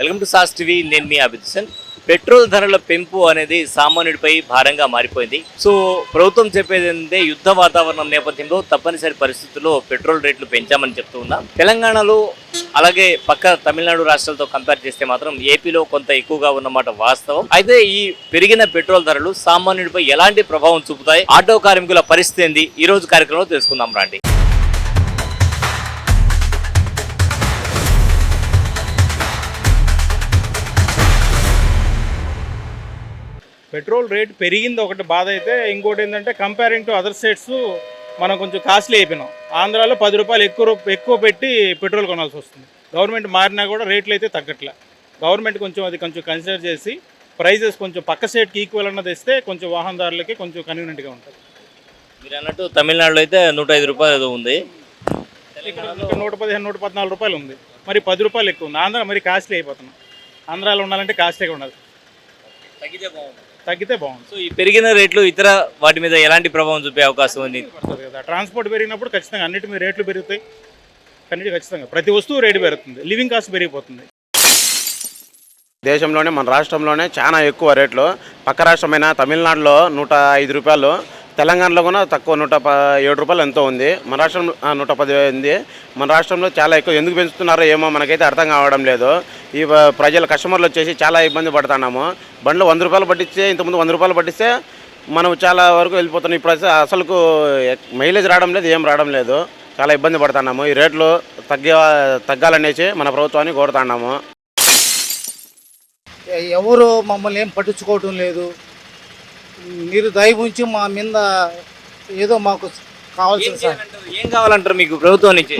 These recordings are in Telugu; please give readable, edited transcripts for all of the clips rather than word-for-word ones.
Welcome to sauce TV. నేను మీ అభిజిత్. పెట్రోల్ ధరల పెంపు అనేది సామాన్యుడిపై భారంగా మారిపోయింది. సో ప్రభుత్వం చెప్పేది ఏంటంటే యుద్ధ వాతావరణం నేపథ్యంలో తప్పనిసరి పరిస్థితుల్లో పెట్రోల్ రేట్లు పెంచామని చెప్తూ ఉన్నాం. తెలంగాణలో అలాగే పక్క తమిళనాడు రాష్ట్రాలతో కంపేర్ చేస్తే మాత్రం ఏపీలో కొంత ఎక్కువగా ఉన్నమాట వాస్తవం. అయితే ఈ పెరిగిన పెట్రోల్ ధరలు సామాన్యుడిపై ఎలాంటి ప్రభావం చూపుతాయి, ఆటో కార్మికుల పరిస్థితి ఏంది, ఈ రోజు కార్యక్రమంలో తెలుసుకుందాం రండి. పెట్రోల్ రేట్ పెరిగింది ఒకటి బాధ అయితే, ఇంకోటి ఏంటంటే కంపేరింగ్ టు అదర్ స్టేట్స్ మనం కొంచెం కాస్ట్లీ అయిపోయినాం. ఆంధ్రాలో 10 రూపాయలు ఎక్కువ పెట్టి పెట్రోల్ కొనాల్సి వస్తుంది. గవర్నమెంట్ మారినా కూడా రేట్లు అయితే తగ్గట్లే. గవర్నమెంట్ కొంచెం కన్సిడర్ చేసి ప్రైజెస్ కొంచెం పక్క స్టేట్కి ఈక్వల్ అన్నది ఇస్తే కొంచెం వాహనదారులకి కొంచెం కన్వీనియంట్గా ఉంటుంది. మీరు అన్నట్టు తమిళనాడులో అయితే 105 రూపాయలు ఏదో ఉంది, ఇక్కడ 115, 114 రూపాయలు ఉంది. మరి 10 రూపాయలు ఎక్కువ ఉంది. ఆంధ్ర మరి కాస్ట్లీ అయిపోతున్నాం. ఆంధ్రాలో ఉండాలంటే కాస్ట్లీగా ఉండదు, తగ్గితే బాగుంది. సో ఈ పెరిగిన రేట్లు ఇతర వాటి మీద ఎలాంటి ప్రభావం చూపే అవకాశం ఉంది? పడుతుంది కదా. ట్రాన్స్పోర్ట్ పెరిగినప్పుడు ఖచ్చితంగా అన్నిటి మీద రేట్లు పెరుగుతాయి. ఖచ్చితంగా ప్రతి వస్తువు రేటు పెరుగుతుంది, లివింగ్ కాస్ట్ పెరిగిపోతుంది. దేశంలోనే మన రాష్ట్రంలోనే చాలా ఎక్కువ రేట్లు. పక్క రాష్ట్రమైన తమిళనాడులో 105 రూపాయలు, తెలంగాణలో కూడా తక్కువ 107 రూపాయలు ఎంతో ఉంది. మన రాష్ట్రంలో 110 ఉంది. మన రాష్ట్రంలో చాలా ఎక్కువ. ఎందుకు పెంచుతున్నారో ఏమో మనకైతే అర్థం కావడం లేదు. ఈ ప్రజల కస్టమర్లు వచ్చేసి చాలా ఇబ్బంది పడుతున్నాము. బండ్లు 100 రూపాయలు పట్టిస్తే, ఇంతకుముందు 100 రూపాయలు పట్టిస్తే మనం చాలా వరకు వెళ్ళిపోతున్నాం. ఇప్పుడు అసలుకు మైలేజ్ రావడం లేదు, ఏం రావడం లేదు. చాలా ఇబ్బంది పడుతున్నాము. ఈ రేట్లు తగ్గాలనేసి మన ప్రభుత్వాన్ని కోరుతున్నాము. ఎవరు మమ్మల్ని ఏం పట్టించుకోవటం లేదు. మీరు దయ ఉంచి మా మీద ఏదో మాకు కావాల్సింది సార్. ఏం కావాలంటారు మీకు ప్రభుత్వం నుంచి?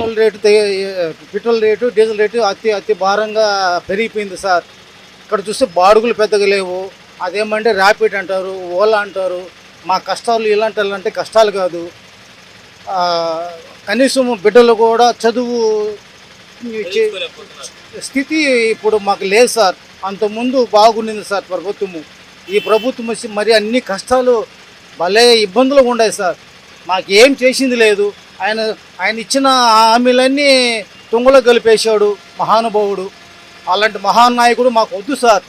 పెట్రోల్ రేటు డీజిల్ రేటు అతి భారంగా పెరిగిపోయింది సార్. ఇక్కడ చూస్తే బాడుగులు పెద్దగా లేవు. అదేమంటే ర్యాపిడ్ అంటారు, ఓలా అంటారు. మా కష్టాలు ఇలాంటి కష్టాలు కాదు. కనీసం బిడ్డలు కూడా చదువు స్థితి ఇప్పుడు మాకు లేదు సార్. అంతకుముందు బాగుండింది సార్ ప్రభుత్వము. ఈ ప్రభుత్వం వచ్చి మరి అన్ని కష్టాలు భలే ఇబ్బందులు ఉన్నాయి సార్. మాకేం చేసింది లేదు. ఆయన ఇచ్చిన హామీలన్నీ తుంగలో కలిపేశాడు మహానుభావుడు. అలాంటి మహానాయకుడు మాకు వద్దు సార్.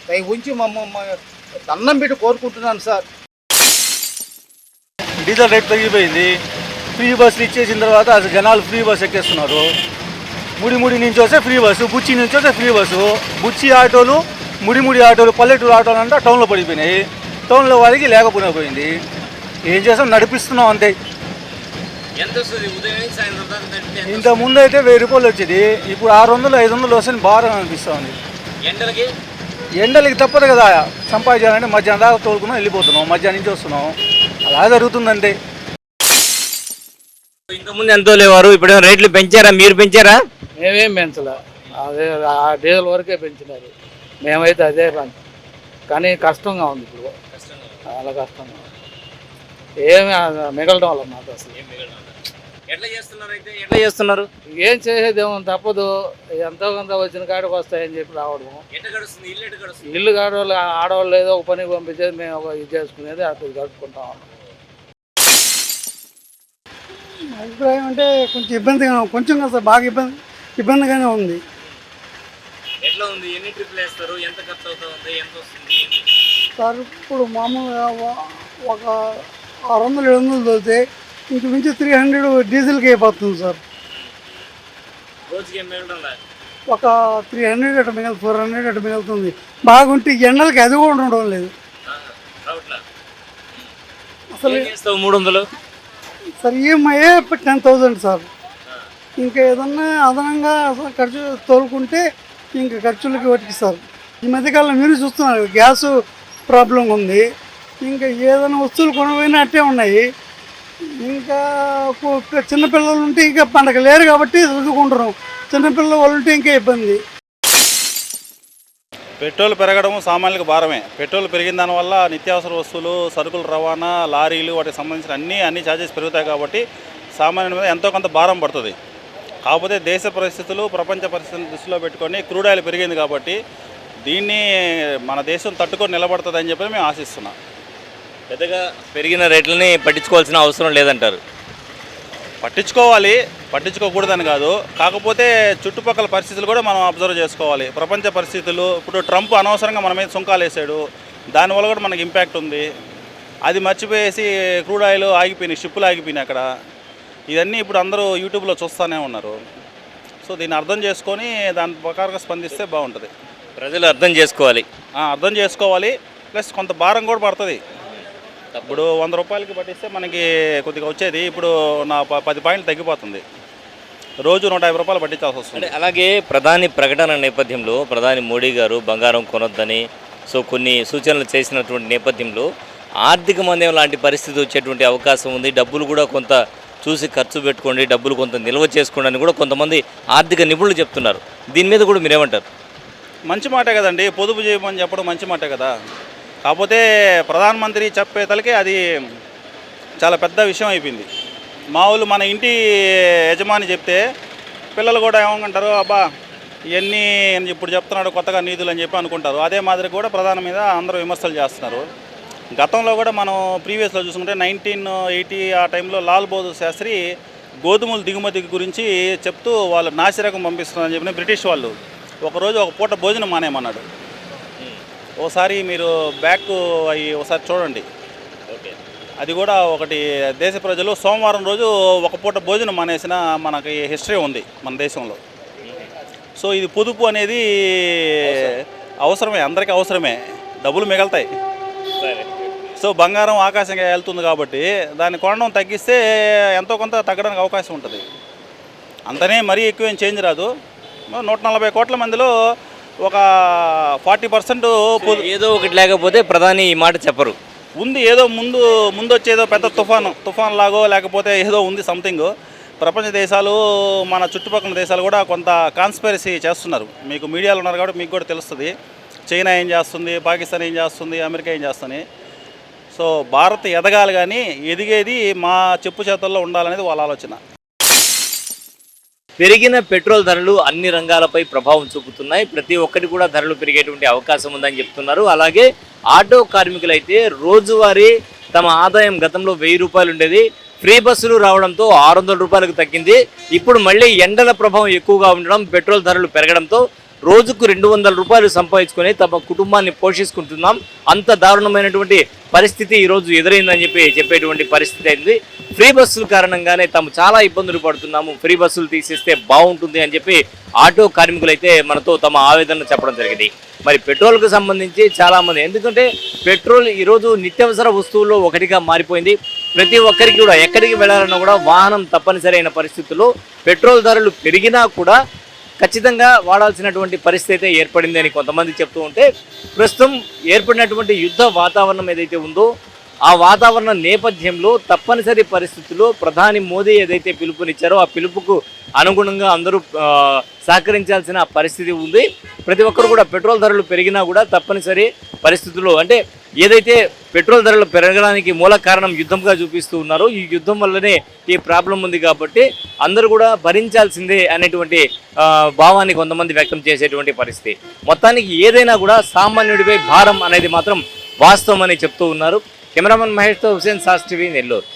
దయ ఉంచి దండం పెట్టి కోరుకుంటున్నాను సార్. డీజిల్ రేట్ తగ్గిపోయింది. ఫ్రీ బస్సులు ఇచ్చేసిన తర్వాత అసలు జనాలు ఫ్రీ బస్సు ఎక్కేస్తున్నారు. ముడి నుంచి వస్తే ఫ్రీ బస్సు, బుచ్చి నుంచి వస్తే ఫ్రీ బస్సు. బుచ్చి ఆటోలు, ముడి ఆటోలు, పల్లెటూరు ఆటోలు అంటే టౌన్లో పడిపోయినాయి. టౌన్లో వారికి లేకపోయినా పోయింది. ఏం చేస్తాం, నడిపిస్తున్నాం అంతే. ఇంతకుముందు అయితే 1000 రూపాయలు వచ్చేది, ఇప్పుడు 600, 500 వస్తే భారం అనిపిస్తూ ఉంది. ఎండలకి తప్పదు కదా, సంపాదించాలంటే మధ్యాహ్నం దాకా తోలుకున్నాం, వెళ్ళిపోతున్నాం. మధ్యాహ్నం నుంచి వస్తున్నాం, అలా జరుగుతుందంతే. ఇంతకుముందు ఎంతో లేవారు, ఇప్పుడు రేట్లు పెంచారా? మీరు పెంచారా? మేమేం పెంచలే, అదే ఆ డీజిల్ వరకే పెంచినారు. మేమైతే అదే కానీ కష్టంగా ఉంది ఇప్పుడు, చాలా కష్టంగా ఉంది. ఏమి మిగలడం వల్ల మాకు అసలు ఎట్లా చేస్తున్నారు? ఏం చేసేదేమో తప్పదు. ఎంతో కొంత వచ్చిన కాడికి వస్తాయని చెప్పి రావడము. ఇల్లు కాడవాళ్ళు, ఆడవాళ్ళు ఏదో ఒక పనికి పంపించేది, మేము ఒక ఇది చేసుకునేది అటు గడుపుకుంటాం. అభిప్రాయం అంటే కొంచెం ఇబ్బందిగా, కొంచెం కదా బాగా ఇబ్బందిగానే ఉంది. ఎట్లా ఉంది? ఎన్ని ట్రిప్లు వేస్తారు? ఎంత ఖర్చు అవుతుంది? ఎంత వస్తుంది సార్? ఇప్పుడు మామూలుగా ఒక 600-700 తోలితే ఇంక మించి 300 డీజిల్కి అయిపోతుంది సార్. రోజుకి ఏం మిగలడం లేదు, ఒక 300 అటు మిగులుతుంది, 400 అటు మిగులుతుంది. బాగుంటే ఎండలకి అది కూడా ఉండడం లేదు అసలు. 300 సార్ ఈఎంఐ 10,000 సార్. ఇంకా ఏదన్నా అదనంగా ఖర్చు తోలుకుంటే ఇంకా ఖర్చులకి వాటికి సార్. ఈ మధ్యకాలంలో మీరు చూస్తున్నారు గ్యాస్ ప్రాబ్లం ఉంది. ఇంకా ఏదైనా వస్తువులు కొనపోయినా అట్టే ఉన్నాయి. ఇంకా చిన్నపిల్లలు ఉంటే ఇంకా పండగ లేరు కాబట్టి చదువుకుంటున్నాం. చిన్నపిల్లల వాళ్ళు ఉంటే ఇంకా ఇబ్బంది. పెట్రోల్ పెరగడం సామాన్యులకు భారమే. పెట్రోల్ పెరిగిన దానివల్ల నిత్యావసర వస్తువులు, సరుకుల రవాణా, లారీలు, వాటికి సంబంధించిన అన్ని ఛార్జెస్ పెరుగుతాయి. కాబట్టి సామాన్యుల మీద ఎంతో కొంత భారం పడుతుంది. కాకపోతే దేశ పరిస్థితులు, ప్రపంచ పరిస్థితులను దృష్టిలో పెట్టుకొని క్రూడ్ ఆయిల్ పెరిగింది కాబట్టి దీన్ని మన దేశం తట్టుకొని నిలబడుతుందని చెప్పి మేము ఆశిస్తున్నాం. పెద్దగా పెరిగిన రేట్లని పట్టించుకోవాల్సిన అవసరం లేదంటారు? పట్టించుకోవాలి. పట్టించుకోకూడదని కాదు, కాకపోతే చుట్టుపక్కల పరిస్థితులు కూడా మనం అబ్జర్వ్ చేసుకోవాలి. ప్రపంచ పరిస్థితులు, ఇప్పుడు ట్రంప్ అనవసరంగా మన మీద సుంకాలు వేసాడు, దానివల్ల కూడా మనకి ఇంపాక్ట్ ఉంది. అది మర్చిపోయేసి క్రూడ్ ఆయిల్ ఆగిపోయినాయి, షిప్పులు ఆగిపోయినాయి అక్కడ. ఇవన్నీ ఇప్పుడు అందరూ యూట్యూబ్లో చూస్తూనే ఉన్నారు. సో దీన్ని అర్థం చేసుకొని దాని ప్రకారంగా స్పందిస్తే బాగుంటుంది. ప్రజలు అర్థం చేసుకోవాలి. అర్థం చేసుకోవాలి, ప్లస్ కొంత భారం కూడా పడుతుంది. ఇప్పుడు 100 రూపాయలకి పట్టిస్తే మనకి కొద్దిగా వచ్చేది ఇప్పుడు 10 పాయింట్లు తగ్గిపోతుంది. రోజు 150 రూపాయలు పట్టించాల్సి వస్తుంది. అంటే అలాగే ప్రధాని ప్రకటన నేపథ్యంలో ప్రధాని మోడీ గారు బంగారం కొనొద్దని సో కొన్ని సూచనలు చేసినటువంటి నేపథ్యంలో ఆర్థిక మందం లాంటి పరిస్థితి వచ్చేటువంటి అవకాశం ఉంది. డబ్బులు కూడా కొంత చూసి ఖర్చు పెట్టుకోండి, డబ్బులు కొంత నిల్వ చేసుకోండి అని కూడా కొంతమంది ఆర్థిక నిపుణులు చెప్తున్నారు. దీని మీద కూడా మీరేమంటారు? మంచి మాటే కదండి, పొదుపు చేయమని చెప్పడం మంచి మాటే కదా. కాకపోతే ప్రధానమంత్రి చెప్పే తలకే అది చాలా పెద్ద విషయం అయిపోయింది. మామూలు మన ఇంటి యజమాని చెప్తే పిల్లలు కూడా ఏమనుకుంటారు, అబ్బా ఇవన్నీ ఇప్పుడు చెప్తున్నాడు కొత్తగా నీతులు అని చెప్పి అనుకుంటారు. అదే మాదిరి కూడా ప్రధాని మీద అందరూ విమర్శలు చేస్తున్నారు. గతంలో కూడా మనం ప్రీవియస్లో చూసుకుంటే 1980 ఆ టైంలో లాల్ బహదూర్ శాస్త్రి గోధుమల దిగుమతి గురించి చెప్తూ వాళ్ళు నాసిరకం పంపిస్తున్నారని చెప్పిన బ్రిటిష్ వాళ్ళు ఒకరోజు ఒక పూట భోజనం మానేమన్నాడు. ఓసారి మీరు బ్యాక్ అవి ఒకసారి చూడండి. అది కూడా ఒకటి దేశ ప్రజలు సోమవారం రోజు ఒక పూట భోజనం మానేసిన మనకి హిస్టరీ ఉంది మన దేశంలో. సో ఇది పొదుపు అనేది అవసరమే, అందరికీ అవసరమే, డబ్బులు మిగులుతాయి. సో బంగారం ఆకాశంగా వెళ్తుంది కాబట్టి దాన్ని కొనడం తగ్గిస్తే ఎంతో కొంత తగ్గడానికి అవకాశం ఉంటుంది. అంతనే మరీ ఎక్కువేం చేంజ్ రాదు. 140 కోట్ల మందిలో ఒక 40% ఏదో ఒకటి లేకపోతే ప్రధాని ఈ మాట చెప్పరు. ఉంది, ఏదో ముందు వచ్చేదో పెద్ద తుఫాన్ లాగో లేకపోతే ఏదో ఉంది సంథింగ్. ప్రపంచ దేశాలు మన చుట్టుపక్కల దేశాలు కూడా కొంత కాన్స్పిరసీ చేస్తున్నారు. మీకు మీడియాలో ఉన్నారు కాబట్టి మీకు కూడా తెలుస్తుంది. చైనా ఏం చేస్తుంది, పాకిస్తాన్ ఏం చేస్తుంది, అమెరికా ఏం చేస్తుంది. సో భారత్ ఎదగాలి, కానీ ఎదిగేది మా చెప్పు చేతుల్లో ఉండాలనేది వాళ్ళ ఆలోచన. పెరిగిన పెట్రోల్ ధరలు అన్ని రంగాలపై ప్రభావం చూపుతున్నాయి. ప్రతి ఒక్కటి కూడా ధరలు పెరిగేటువంటి అవకాశం ఉందని చెప్తున్నారు. అలాగే ఆటో కార్మికులు అయితే రోజువారీ తమ ఆదాయం గతంలో 1000 రూపాయలు ఉండేది, ఫ్రీ బస్సులు రావడంతో 600 రూపాయలకు తగ్గింది. ఇప్పుడు మళ్ళీ ఎండల ప్రభావం ఎక్కువగా ఉండడం, పెట్రోల్ ధరలు పెరగడంతో రోజుకు 200 రూపాయలు సంపాదించుకొని తమ కుటుంబాన్ని పోషించుకుంటున్నాం. అంత దారుణమైనటువంటి పరిస్థితి ఈరోజు ఎదురైందని చెప్పేటువంటి పరిస్థితి అయింది. ఫ్రీ బస్సుల కారణంగానే తాము చాలా ఇబ్బందులు పడుతున్నాము, ఫ్రీ బస్సులు తీసేస్తే బాగుంటుంది అని చెప్పి ఆటో కార్మికులు అయితే మనతో తమ ఆవేదన చెప్పడం జరిగింది. మరి పెట్రోల్కు సంబంధించి చాలామంది, ఎందుకంటే పెట్రోల్ ఈరోజు నిత్యావసర వస్తువుల్లో ఒకటిగా మారిపోయింది. ప్రతి ఒక్కరికి కూడా ఎక్కడికి వెళ్ళాలన్నా కూడా వాహనం తప్పనిసరి అయిన పరిస్థితుల్లో పెట్రోల్ ధరలు పెరిగినా కూడా ఖచ్చితంగా వాడాల్సినటువంటి పరిస్థితి అయితే ఏర్పడింది అని కొంతమంది చెప్తూ ఉంటే, ప్రస్తుతం ఏర్పడినటువంటి యుద్ధ వాతావరణం ఏదైతే ఉందో ఆ వాతావరణ నేపథ్యంలో తప్పనిసరి పరిస్థితుల్లో ప్రధాని మోదీ ఏదైతే పిలుపునిచ్చారో ఆ పిలుపుకు అనుగుణంగా అందరూ సహకరించాల్సిన పరిస్థితి ఉంది. ప్రతి ఒక్కరు కూడా పెట్రోల్ ధరలు పెరిగినా కూడా తప్పనిసరి పరిస్థితుల్లో, అంటే ఏదైతే పెట్రోల్ ధరలు పెరగడానికి మూల కారణం యుద్ధంగా చూపిస్తూ ఉన్నారో ఈ యుద్ధం వల్లనే ఈ ప్రాబ్లం ఉంది కాబట్టి అందరూ కూడా భరించాల్సిందే అనేటువంటి భావాన్ని కొంతమంది వ్యక్తం చేసేటువంటి పరిస్థితి. మొత్తానికి ఏదైనా కూడా సామాన్యుడిపై భారం అనేది మాత్రం వాస్తవం అని చెప్తూ ఉన్నారు. కెమెరామెన్ మహేష్తో హుసేన్, సాస్ టీవీ, నెల్లూరు.